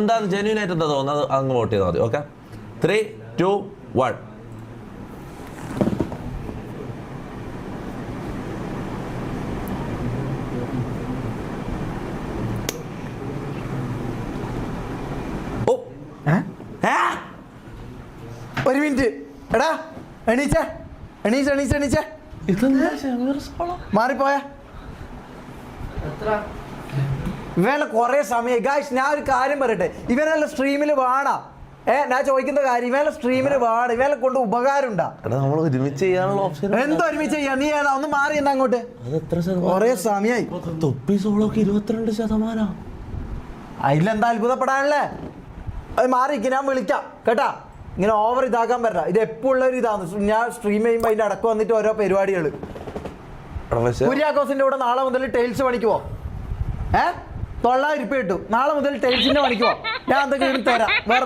എന്താണ് ജെന്യൂൻ ആയിട്ട് എന്താ തോന്നുന്നത് അങ്ങ് വോട്ട് ചെയ്താൽ മതി. ഓക്കെ, 3, 2, 1. ഒരു മിനിറ്റ് എടാ, എണീച്ചേ എണീച്ചേ എണീച്ചേ എണീച്ചേ മാറിപ്പോയ ഇവനെ കുറെ സമയം. ഗായ്സ് ഞാൻ ഒരു കാര്യം പറയട്ടെ, ഇവനെല്ലാം സ്ട്രീമിൽ വേണ. ഞാൻ ചോദിക്കുന്ന കാര്യം, ഇവനെ സ്ട്രീമിൽ വേണം. ഇവനെ കൊണ്ട് ഉപകാരം ഉണ്ടാ. നമ്മൾ ഒരുമിച്ച് ചെയ്യാനുള്ള ഓപ്ഷൻ എന്തോ ഒരുമിച്ച് ചെയ്യാം. നീ ഏതാ ഒന്ന് മാറി എന്നാ അങ്ങോട്ട്. കൊറേ സമയായി. തൊപ്പി സോളൊക്കെ 22%. അതിലെന്താ അത്ഭുതപ്പെടാനല്ലേ? അത് മാറിക്ക്, ഞാൻ വിളിക്കാം കേട്ടാ. ഇങ്ങനെ ഓവർ ഇതാക്കാൻ പറ്റാ. ഇത് എപ്പോൾ ഉള്ള ഒരു ഇതാണ്. ഞാൻ സ്ട്രീം ചെയ്യുമ്പോൾ അതിന്റെ അടക്കം വന്നിട്ട് ഓരോ പരിപാടികൾ. കുര്യാക്കോസിന്റെ കൂടെ നാളെ മുതൽ ടൈൽസ് പണിക്കുവോ? 900 രൂപ കിട്ടും. നാളെ മുതൽ ടൈൽസിന്റെ പണിക്കുവോ? ഞാൻ എന്തൊക്കെ തരാം. വേറെ